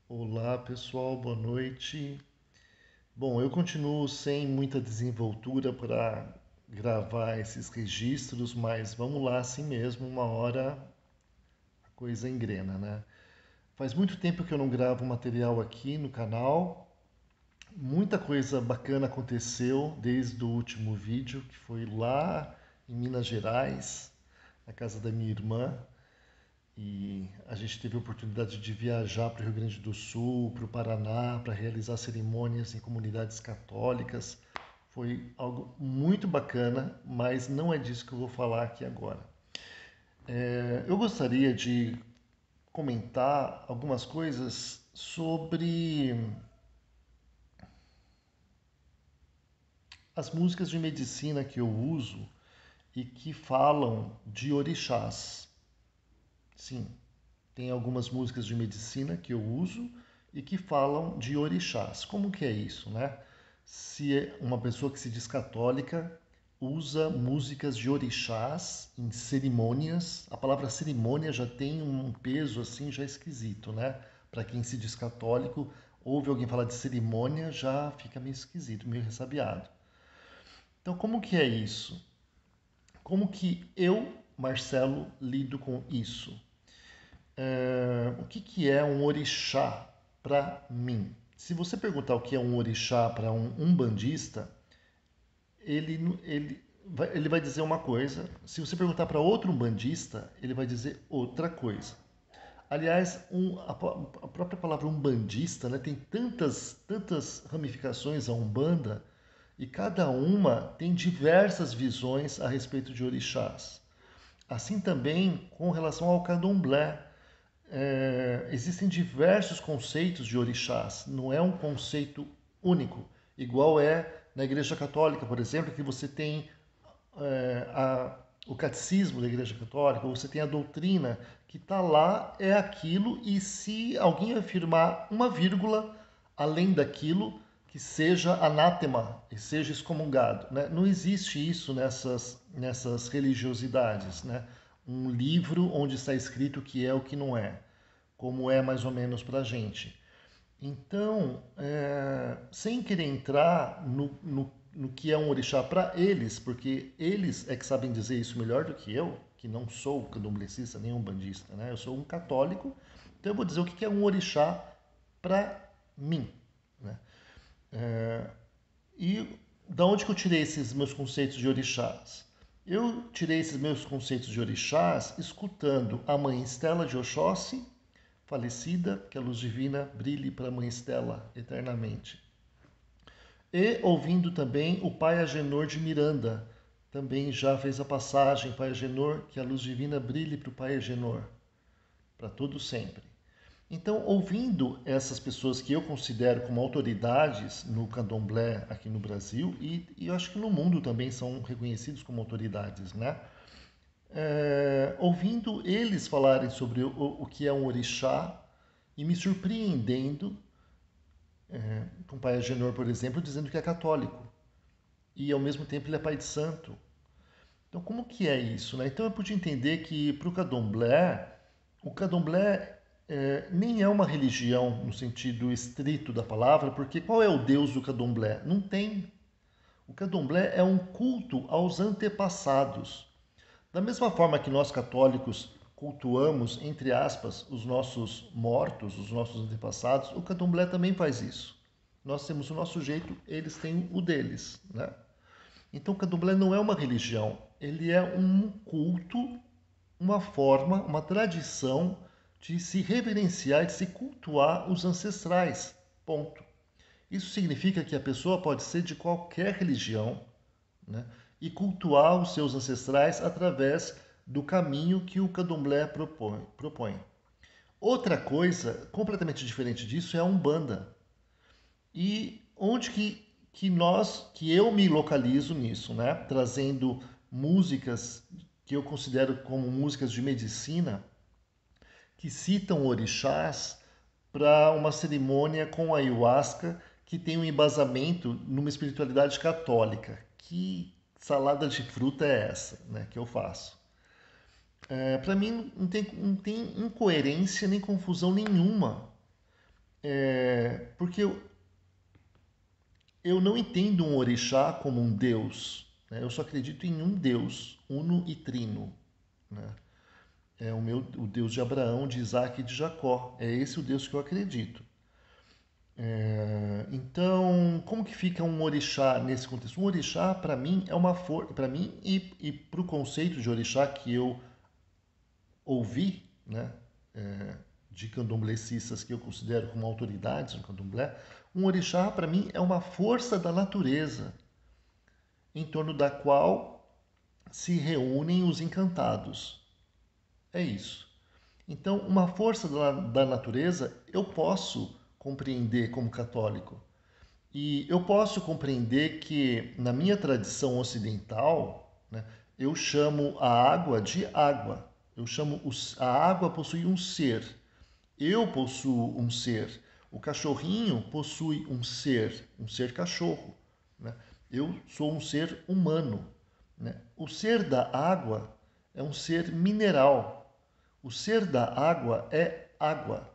Olá pessoal, boa noite. Bom, eu continuo sem muita desenvoltura para gravar esses registros, mas vamos lá assim mesmo, uma hora a coisa engrena, né? Faz muito tempo que eu não gravo material aqui no canal, muita coisa bacana aconteceu desde o último vídeo, que foi lá em Minas Gerais, na casa da minha irmã. E a gente teve a oportunidade de viajar para o Rio Grande do Sul, para o Paraná, para realizar cerimônias em comunidades católicas. Foi algo muito bacana, mas não é disso que eu vou falar aqui agora. Eu gostaria de comentar algumas coisas sobre as músicas de medicina que eu uso e que falam de orixás. Sim, tem algumas músicas de medicina que eu uso e que falam de orixás. Como que é isso, né? Se uma pessoa que se diz católica usa músicas de orixás em cerimônias, a palavra cerimônia já tem um peso assim já esquisito, né? Para quem se diz católico, ouve alguém falar de cerimônia, já fica meio esquisito, meio ressabiado. Então, como que é isso? Como que eu, Marcelo, lido com isso? O que, que é um orixá para mim? Se você perguntar o que é um orixá para um umbandista, ele vai dizer uma coisa. Se você perguntar para outro umbandista, ele vai dizer outra coisa. Aliás, a própria palavra umbandista, né, tem tantas ramificações a umbanda e cada uma tem diversas visões a respeito de orixás. Assim também com relação ao candomblé. Existem diversos conceitos de orixás, não é um conceito único, igual é na Igreja Católica, por exemplo, que você tem o catecismo da Igreja Católica, você tem a doutrina que está lá, é aquilo, e se alguém afirmar uma vírgula além daquilo, que seja anátema e seja excomungado. Né? Não existe isso nessas religiosidades. Né? Um livro onde está escrito o que é o que não é, como é mais ou menos para a gente. Então, sem querer entrar no que é um orixá para eles, porque eles é que sabem dizer isso melhor do que eu, que não sou candomblecista nem umbandista, né? Eu sou um católico, então eu vou dizer o que é um orixá para mim. Né? E da onde que eu tirei esses meus conceitos de orixás? Eu tirei esses meus conceitos de orixás escutando a mãe Estela de Oxóssi, falecida, que a luz divina brilhe para a mãe Estela eternamente. E ouvindo também o pai Agenor de Miranda, também já fez a passagem, pai Agenor, que a luz divina brilhe para o pai Agenor, para todo sempre. Então, ouvindo essas pessoas que eu considero como autoridades no candomblé aqui no Brasil, e eu acho que no mundo também são reconhecidos como autoridades, né? Ouvindo eles falarem sobre o que é um orixá e me surpreendendo com o pai Agenor, por exemplo, dizendo que é católico e ao mesmo tempo ele é pai de santo. Então, como que é isso, né? Então, eu pude entender que para o candomblé nem é uma religião no sentido estrito da palavra, porque qual é o deus do candomblé? Não tem. O candomblé é um culto aos antepassados. Da mesma forma que nós católicos cultuamos, entre aspas, os nossos mortos, os nossos antepassados, o candomblé também faz isso. Nós temos o nosso jeito, eles têm o deles, né? Então o candomblé não é uma religião, ele é um culto, uma forma, uma tradição de se reverenciar, de se cultuar os ancestrais. Ponto. Isso significa que a pessoa pode ser de qualquer religião, né, e cultuar os seus ancestrais através do caminho que o candomblé propõe. Outra coisa completamente diferente disso é a Umbanda. E onde que eu me localizo nisso, né? Trazendo músicas que eu considero como músicas de medicina que citam orixás para uma cerimônia com ayahuasca que tem um embasamento numa espiritualidade católica. Que salada de fruta é essa, né, que eu faço? Para mim não tem incoerência nem confusão nenhuma Porque eu não entendo um orixá como um deus, né? Eu só acredito em um Deus, uno e trino, né? É o Deus de Abraão, de Isaac e de Jacó. É esse o Deus que eu acredito. Então, como que fica um orixá nesse contexto? Um orixá, para mim, é uma força. Para mim e para o conceito de orixá que eu ouvi, né, de candomblecistas que eu considero como autoridades no candomblé, um orixá, para mim, é uma força da natureza em torno da qual se reúnem os encantados. É isso. Então, uma força da natureza eu posso compreender como católico. E eu posso compreender que, na minha tradição ocidental, né, eu chamo a água de água. A água possui um ser. Eu possuo um ser. O cachorrinho possui um ser cachorro. Né? Eu sou um ser humano. Né? O ser da água é um ser mineral. O ser da água é água.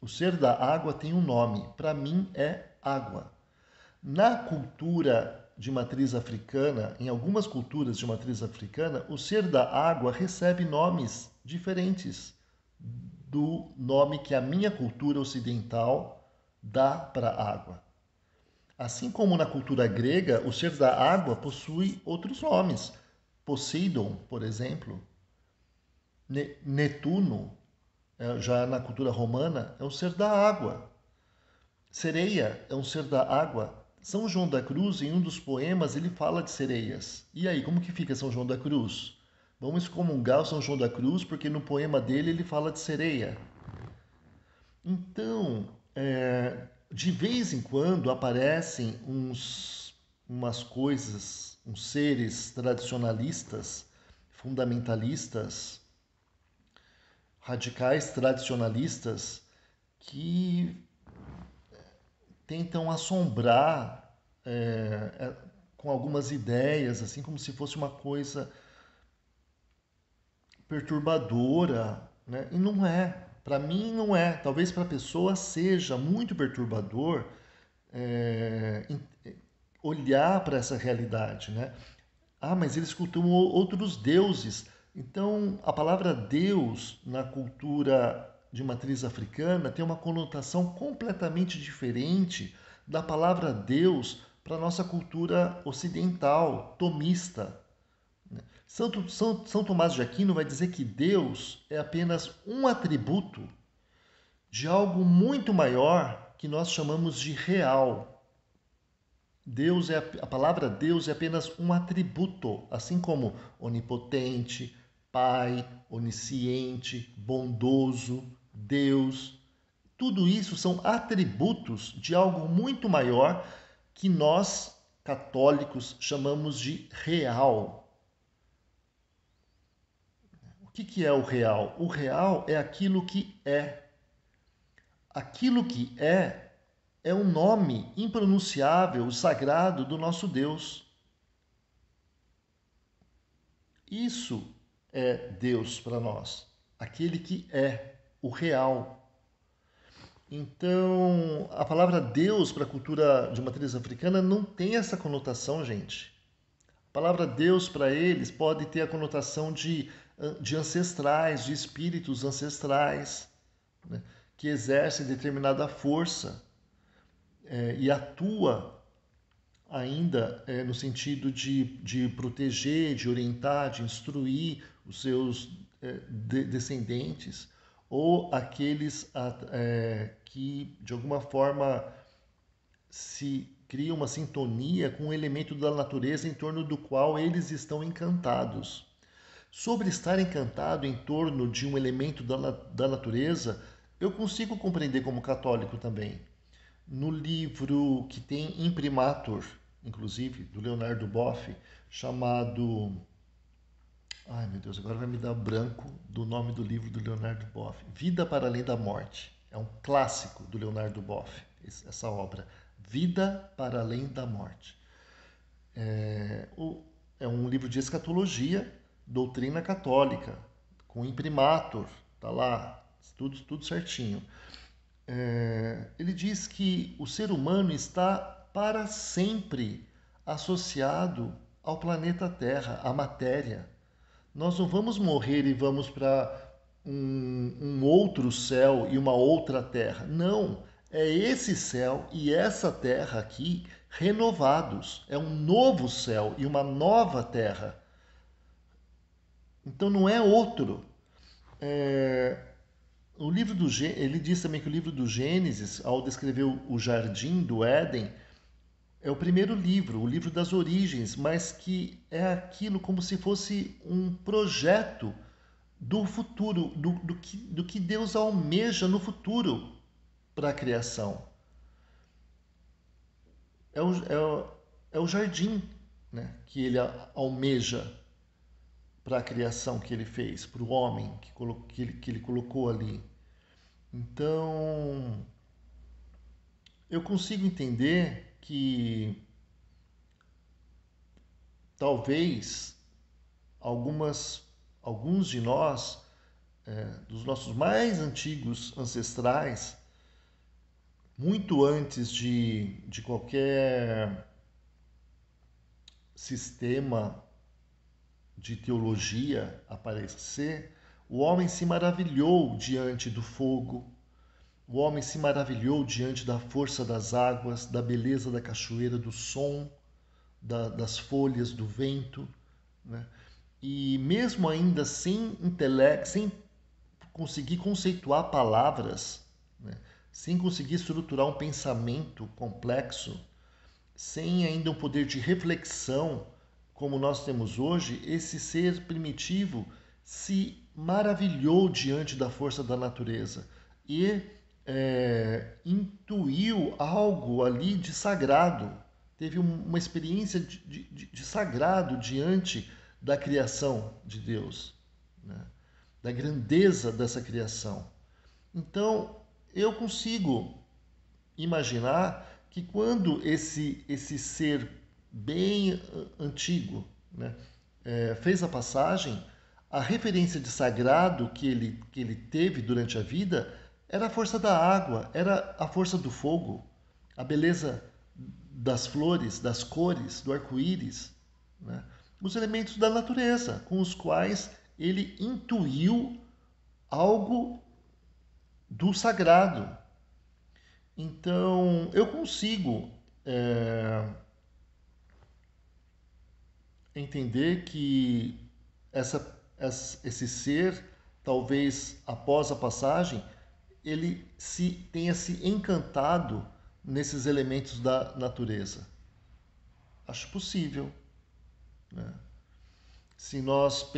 O ser da água tem um nome. Para mim é água. Na cultura de matriz africana, em algumas culturas de matriz africana, o ser da água recebe nomes diferentes do nome que a minha cultura ocidental dá para a água. Assim como na cultura grega, o ser da água possui outros nomes. Poseidon, por exemplo, Netuno, já na cultura romana, é um ser da água. Sereia é um ser da água. São João da Cruz, em um dos poemas, ele fala de sereias. E aí, como que fica São João da Cruz? Vamos excomungar o São João da Cruz, porque no poema dele ele fala de sereia. Então, de vez em quando aparecem umas coisas, uns seres tradicionalistas, fundamentalistas, radicais tradicionalistas, que tentam assombrar com algumas ideias, assim como se fosse uma coisa perturbadora, né? E não é. Para mim não é. Talvez para a pessoa seja muito perturbador é, olhar para essa realidade, né? Ah, mas eles cultuam outros deuses. Então, a palavra Deus na cultura de matriz africana tem uma conotação completamente diferente da palavra Deus para a nossa cultura ocidental, tomista. São Tomás de Aquino vai dizer que Deus é apenas um atributo de algo muito maior que nós chamamos de real. A palavra Deus é apenas um atributo, assim como onipotente, Pai, onisciente, bondoso, Deus. Tudo isso são atributos de algo muito maior que nós, católicos, chamamos de real. O que é o real? O real é aquilo que é. Aquilo que é um nome impronunciável, sagrado do nosso Deus. Isso é Deus para nós, aquele que é o real. Então, a palavra Deus para a cultura de matriz africana não tem essa conotação, gente. A palavra Deus para eles pode ter a conotação de ancestrais, de espíritos ancestrais, né, que exercem determinada força e atua ainda no sentido de proteger, de orientar, de instruir os seus descendentes ou aqueles que de alguma forma se cria uma sintonia com um elemento da natureza em torno do qual eles estão encantados. Sobre estar encantado em torno de um elemento da natureza, eu consigo compreender como católico também. No livro que tem imprimatur, inclusive, do Leonardo Boff, chamado. Ai meu Deus, agora vai me dar branco do nome do livro do Leonardo Boff. Vida para Além da Morte. É um clássico do Leonardo Boff, essa obra. Vida para Além da Morte. É um livro de escatologia, doutrina católica, com imprimatur, tá lá, tudo certinho. Ele diz que o ser humano está para sempre associado ao planeta Terra, à matéria. Nós não vamos morrer e vamos para um outro céu e uma outra terra. Não. É esse céu e essa terra aqui renovados. É um novo céu e uma nova terra. Então não é outro. É, ele diz também que o livro do Gênesis, ao descrever o jardim do Éden, é o primeiro livro, o livro das origens, mas que é aquilo como se fosse um projeto do futuro, do que Deus almeja no futuro para a criação. É o, é o, é o jardim, né, que ele almeja para a criação que ele fez, para o homem que ele colocou ali. Então, eu consigo entender que talvez alguns de nós, dos nossos mais antigos ancestrais, muito antes de qualquer sistema de teologia aparecer, o homem se maravilhou diante do fogo, o homem se maravilhou diante da força das águas, da beleza da cachoeira, do som das folhas, do vento, né? E mesmo ainda sem intelecto, sem conseguir conceituar palavras, né? Sem conseguir estruturar um pensamento complexo, sem ainda um poder de reflexão como nós temos hoje, esse ser primitivo se maravilhou diante da força da natureza e intuiu algo ali de sagrado, teve uma experiência de sagrado diante da criação de Deus, né? Da grandeza dessa criação. Então, eu consigo imaginar que quando esse ser bem antigo, né, fez a passagem, a referência de sagrado que ele teve durante a vida era a força da água, era a força do fogo, a beleza das flores, das cores, do arco-íris, né, os elementos da natureza com os quais ele intuiu algo do sagrado. Então, eu consigo é, entender que esse ser, talvez após a passagem, ele tenha se encantado nesses elementos da natureza. Acho possível, né? Se nós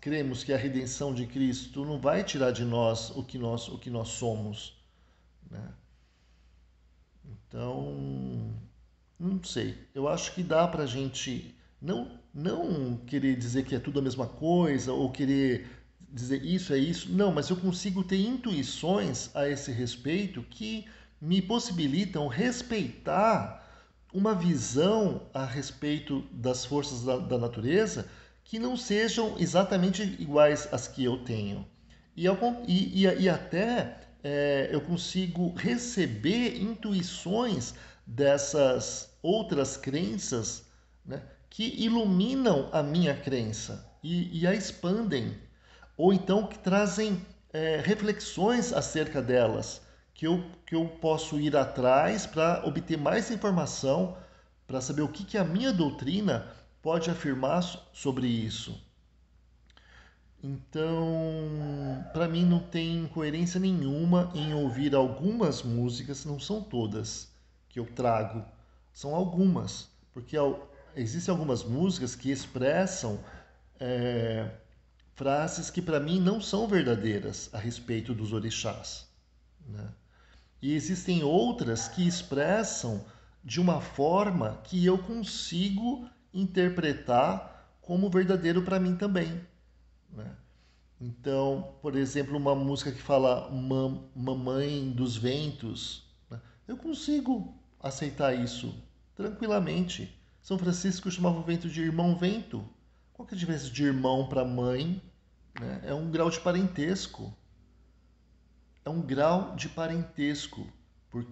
cremos que a redenção de Cristo não vai tirar de nós o que nós somos, né? Então, não sei. Eu acho que dá pra gente não querer dizer que é tudo a mesma coisa ou querer dizer isso é isso. Não, mas eu consigo ter intuições a esse respeito que me possibilitam respeitar uma visão a respeito das forças da natureza que não sejam exatamente iguais às que eu tenho. E até eu consigo receber intuições dessas outras crenças, né, que iluminam a minha crença e a expandem, ou então que trazem reflexões acerca delas, que eu posso ir atrás para obter mais informação, para saber o que a minha doutrina pode afirmar sobre isso. Então, para mim não tem coerência nenhuma em ouvir algumas músicas, não são todas que eu trago, são algumas, porque existem algumas músicas que expressam é, frases que para mim não são verdadeiras a respeito dos orixás, né? E existem outras que expressam de uma forma que eu consigo interpretar como verdadeiro para mim também, né? Então, por exemplo, uma música que fala Mamãe dos Ventos, né? Eu consigo aceitar isso tranquilamente. São Francisco chamava o vento de irmão vento. Qual que é a diferença de irmão para mãe? Né? É um grau de parentesco. é um grau de parentesco, por,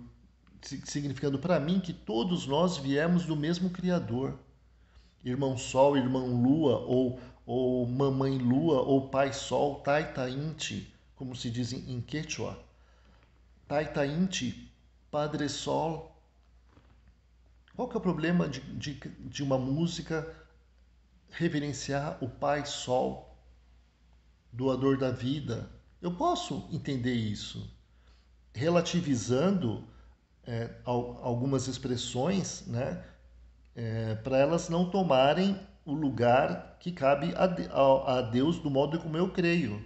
significando para mim que todos nós viemos do mesmo Criador. Irmão Sol, irmã Lua, ou mamãe Lua, ou pai Sol, Taita Inti, como se diz em Quechua. Taita Inti, Padre Sol. Qual que é o problema de uma música reverenciar o Pai Sol, doador da vida? Eu posso entender isso, relativizando algumas expressões, né, para elas não tomarem o lugar que cabe a Deus do modo como eu creio.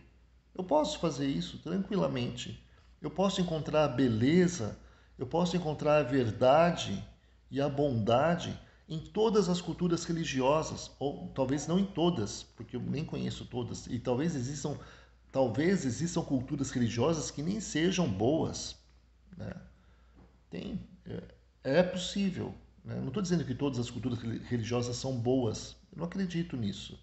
Eu posso fazer isso tranquilamente. Eu posso encontrar a beleza, eu posso encontrar a verdade e a bondade em todas as culturas religiosas, ou talvez não em todas, porque eu nem conheço todas, e talvez existam culturas religiosas que nem sejam boas, né? Tem, é possível, né? Não estou dizendo que todas as culturas religiosas são boas, eu não acredito nisso.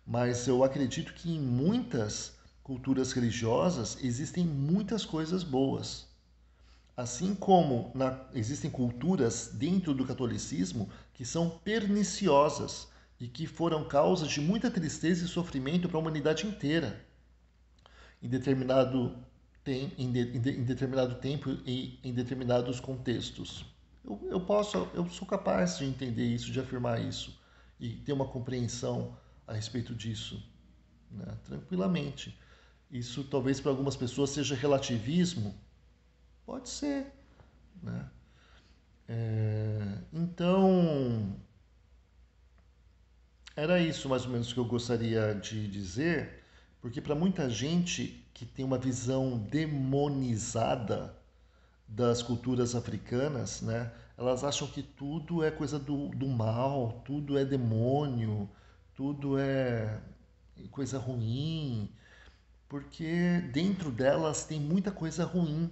Mas eu acredito que em muitas culturas religiosas existem muitas coisas boas. Assim como existem culturas dentro do catolicismo que são perniciosas e que foram causa de muita tristeza e sofrimento para a humanidade inteira em determinado, em determinado tempo e em determinados contextos. Eu sou capaz de entender isso, de afirmar isso e ter uma compreensão a respeito disso, né? Tranquilamente. Isso talvez para algumas pessoas seja relativismo, pode ser, né? Então, era isso mais ou menos que eu gostaria de dizer, porque para muita gente que tem uma visão demonizada das culturas africanas, né, elas acham que tudo é coisa do mal, tudo é demônio, tudo é coisa ruim, porque dentro delas tem muita coisa ruim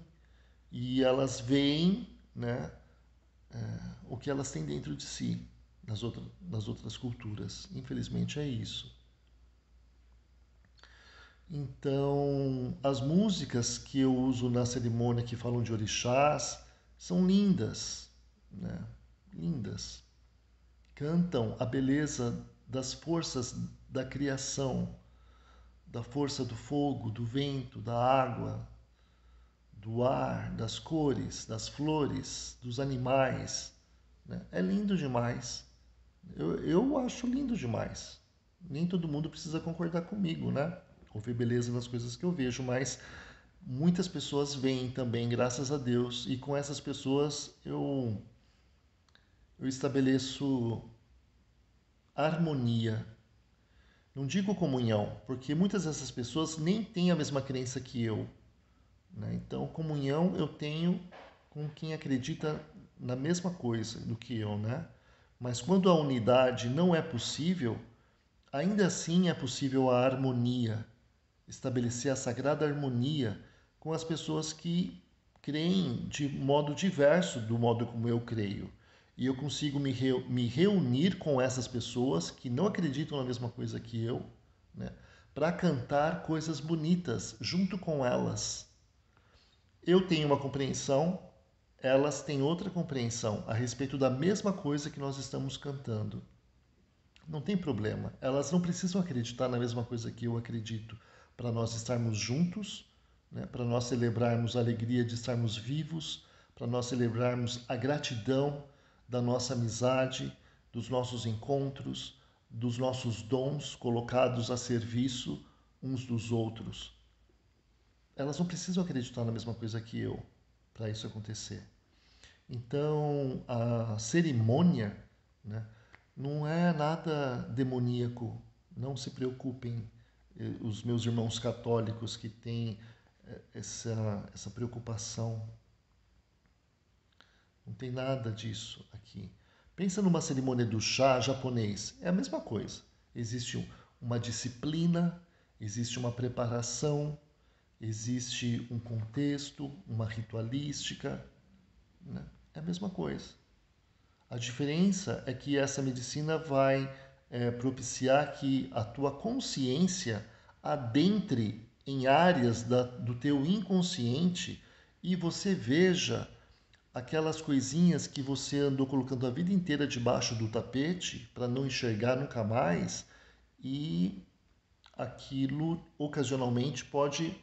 e elas veem, né, o que elas têm dentro de si nas outras culturas. Infelizmente é isso. Então, as músicas que eu uso na cerimônia que falam de orixás são lindas, né? Lindas. Cantam a beleza das forças da criação, da força do fogo, do vento, da água, do ar, das cores, das flores, dos animais, né? É lindo demais. Eu acho lindo demais. Nem todo mundo precisa concordar comigo, né? Ou ver beleza nas coisas que eu vejo, mas muitas pessoas veem também, graças a Deus, e com essas pessoas eu estabeleço harmonia. Não digo comunhão, porque muitas dessas pessoas nem têm a mesma crença que eu, né? Então, comunhão eu tenho com quem acredita na mesma coisa do que eu, né? Mas quando a unidade não é possível, ainda assim é possível a harmonia, estabelecer a sagrada harmonia com as pessoas que creem de modo diverso do modo como eu creio. E eu consigo me reunir com essas pessoas que não acreditam na mesma coisa que eu, né, para cantar coisas bonitas junto com elas. Eu tenho uma compreensão, elas têm outra compreensão a respeito da mesma coisa que nós estamos cantando. Não tem problema. Elas não precisam acreditar na mesma coisa que eu acredito para nós estarmos juntos, né? Para nós celebrarmos a alegria de estarmos vivos, para nós celebrarmos a gratidão da nossa amizade, dos nossos encontros, dos nossos dons colocados a serviço uns dos outros. Elas não precisam acreditar na mesma coisa que eu para isso acontecer. Então, a cerimônia, né, não é nada demoníaco. Não se preocupem, os meus irmãos católicos que têm essa preocupação. Não tem nada disso aqui. Pensa numa cerimônia do chá japonês. É a mesma coisa. Existe uma disciplina, existe uma preparação, existe um contexto, uma ritualística, né? É a mesma coisa. A diferença é que essa medicina vai propiciar que a tua consciência adentre em áreas do teu inconsciente e você veja aquelas coisinhas que você andou colocando a vida inteira debaixo do tapete para não enxergar nunca mais e aquilo ocasionalmente pode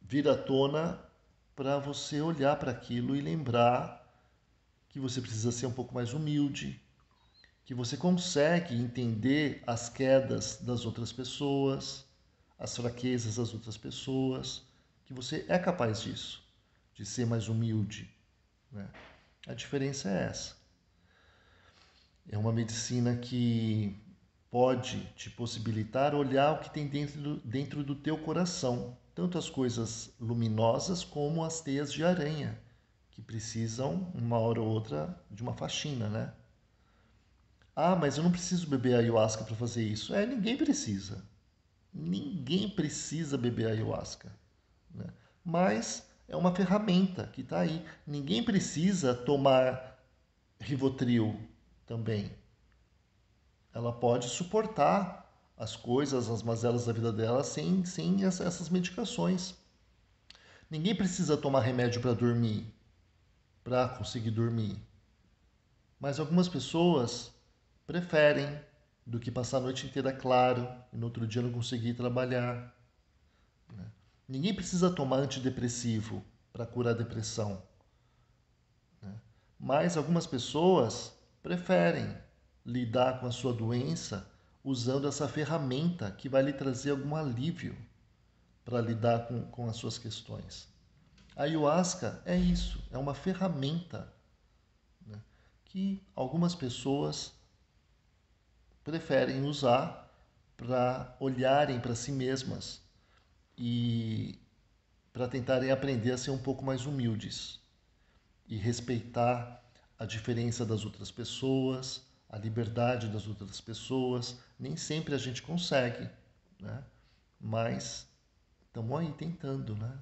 vir à tona para você olhar para aquilo e lembrar que você precisa ser um pouco mais humilde, que você consegue entender as quedas das outras pessoas, as fraquezas das outras pessoas, que você é capaz disso, de ser mais humilde, né? A diferença é essa. É uma medicina que pode te possibilitar olhar o que tem dentro do teu coração, tanto as coisas luminosas como as teias de aranha, que precisam, uma hora ou outra, de uma faxina, né? Ah, mas eu não preciso beber ayahuasca para fazer isso. É, ninguém precisa. Ninguém precisa beber ayahuasca, né? Mas é uma ferramenta que está aí. Ninguém precisa tomar Rivotril também. Ela pode suportar as coisas, as mazelas da vida dela sem essas medicações. Ninguém precisa tomar remédio para dormir, para conseguir dormir. Mas algumas pessoas preferem do que passar a noite inteira claro e no outro dia não conseguir trabalhar, né? Ninguém precisa tomar antidepressivo para curar a depressão, né? Mas algumas pessoas preferem lidar com a sua doença usando essa ferramenta que vai lhe trazer algum alívio para lidar com as suas questões. A ayahuasca é isso, é uma ferramenta, né, que algumas pessoas preferem usar para olharem para si mesmas e para tentarem aprender a ser um pouco mais humildes e respeitar a diferença das outras pessoas, a liberdade das outras pessoas. Nem sempre a gente consegue, né? Mas estamos aí tentando, né?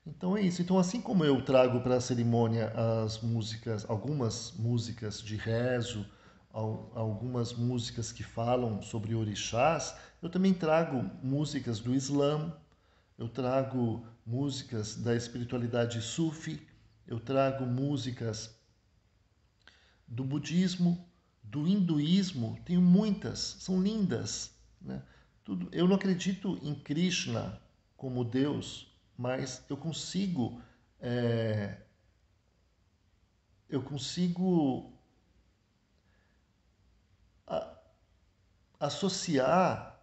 Então é isso. Então, assim como eu trago para a cerimônia as músicas, algumas músicas de rezo, algumas músicas que falam sobre orixás, eu também trago músicas do Islã, eu trago músicas da espiritualidade sufi, eu trago músicas do budismo, do hinduísmo, tenho muitas, são lindas, né? Tudo, eu não acredito em Krishna como Deus, mas é, eu consigo a- associar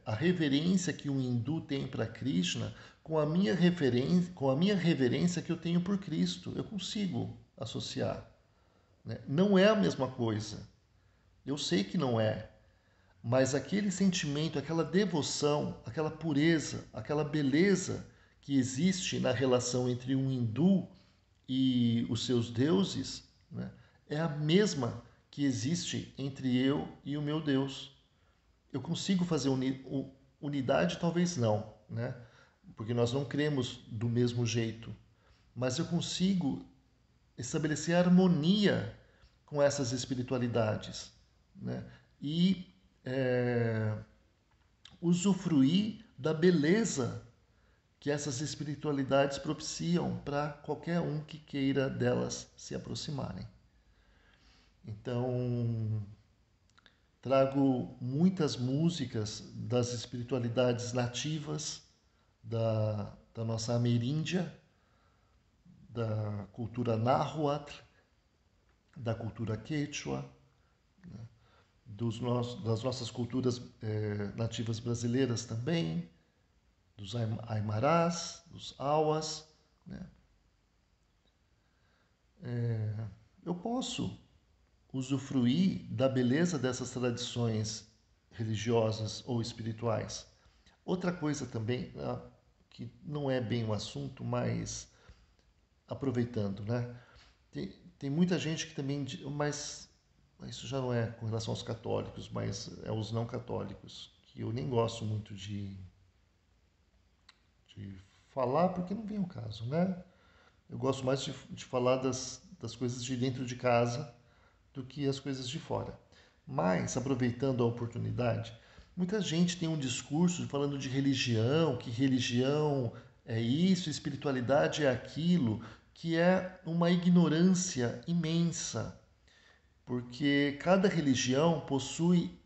a reverência que um hindu tem para Krishna com a minha reverência que eu tenho por Cristo. Eu consigo associar, né? Não é a mesma coisa. Eu sei que não é, mas aquele sentimento, aquela devoção, aquela pureza, aquela beleza que existe na relação entre um hindu e os seus deuses, né, é a mesma que existe entre eu e o meu Deus. Eu consigo fazer unidade? Talvez não, né? Porque nós não cremos do mesmo jeito, mas eu consigo estabelecer harmonia com essas espiritualidades, né? E é, usufruir da beleza que essas espiritualidades propiciam para qualquer um que queira delas se aproximarem. Então, trago muitas músicas das espiritualidades nativas da nossa ameríndia, da cultura náhuatl, da cultura quechua, né, das nossas culturas nativas brasileiras também, dos aimarás, dos auas, né? Eu posso usufruir da beleza dessas tradições religiosas ou espirituais. Outra coisa também, que não é bem o assunto, mas aproveitando, né? Tem muita gente que também, mas isso já não é com relação aos católicos, mas é os não católicos, que eu nem gosto muito de falar porque não vem o caso, né? Eu gosto mais de falar das coisas de dentro de casa do que as coisas de fora. Mas, aproveitando a oportunidade, Muita gente tem um discurso falando de religião, que religião é isso, espiritualidade é aquilo, que é uma ignorância imensa, porque cada religião possui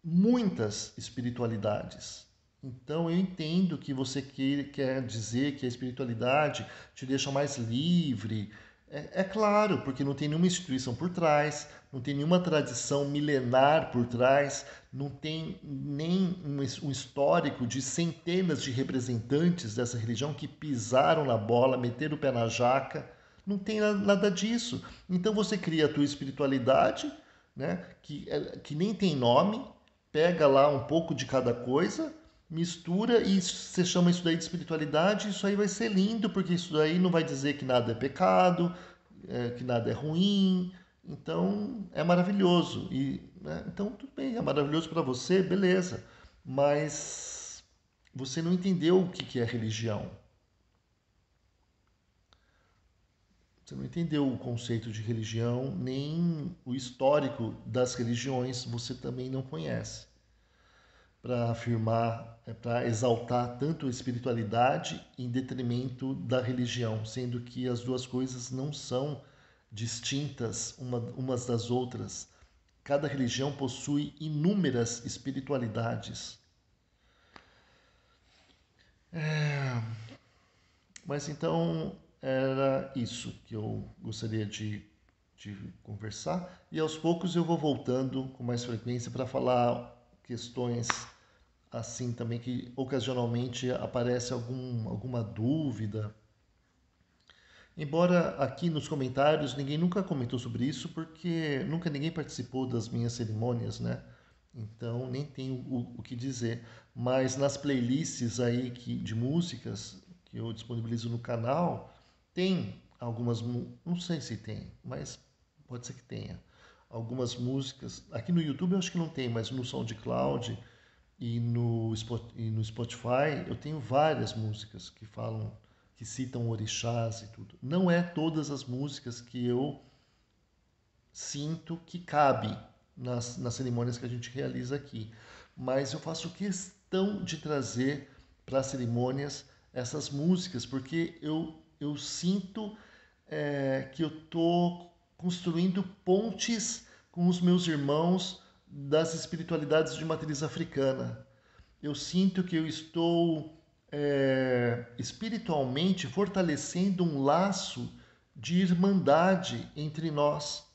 muitas espiritualidades. Então eu entendo que você quer dizer que a espiritualidade te deixa mais livre. É claro, porque não tem nenhuma instituição por trás, não tem nenhuma tradição milenar por trás, não tem nem um histórico de centenas de representantes dessa religião que pisaram na bola, meteram o pé na jaca. Não tem nada disso. Então você cria a tua espiritualidade, né, que nem tem nome, pega lá um pouco de cada coisa, mistura e você chama isso daí de espiritualidade, isso aí vai ser lindo, porque isso daí não vai dizer que nada é pecado, que nada é ruim, então é maravilhoso. Né, então tudo bem, é maravilhoso para você, beleza, mas você não entendeu o que é religião. Você não entendeu o conceito de religião, nem o histórico das religiões, você também não conhece para afirmar, para exaltar tanto a espiritualidade em detrimento da religião, sendo que as duas coisas não são distintas umas das outras. Cada religião possui inúmeras espiritualidades. Mas então era isso que eu gostaria de conversar, e aos poucos eu vou voltando com mais frequência para falar questões assim também que ocasionalmente aparece alguma dúvida. Embora aqui nos comentários ninguém nunca comentou sobre isso, porque nunca ninguém participou das minhas cerimônias, né? Então nem tenho o que dizer. Mas nas playlists aí de músicas que eu disponibilizo no canal, tem algumas, não sei se tem, mas pode ser que tenha. Algumas músicas. Aqui no YouTube eu acho que não tem, mas no SoundCloud e no Spotify eu tenho várias músicas que falam, que citam orixás e tudo. Não é todas as músicas que eu sinto que cabe nas cerimônias que a gente realiza aqui, mas eu faço questão de trazer para as cerimônias essas músicas, porque eu sinto que eu estou construindo pontes com os meus irmãos das espiritualidades de matriz africana. Eu sinto que eu estou espiritualmente fortalecendo um laço de irmandade entre nós,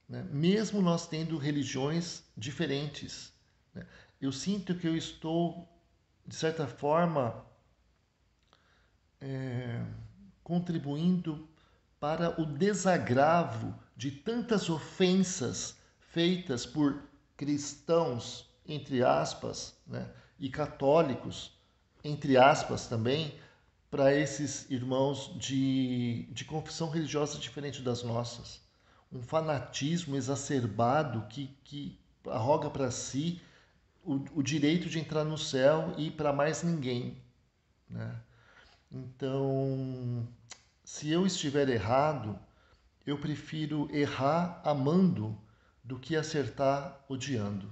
né? Mesmo nós tendo religiões diferentes. Né? Eu sinto que eu estou, de certa forma, contribuindo para o desagravo de tantas ofensas feitas por cristãos, entre aspas, né, e católicos, entre aspas também, para esses irmãos de confissão religiosa diferente das nossas. Um fanatismo exacerbado que arroga para si o direito de entrar no céu e para mais ninguém. Né? Então, se eu estiver errado, eu prefiro errar amando do que acertar odiando.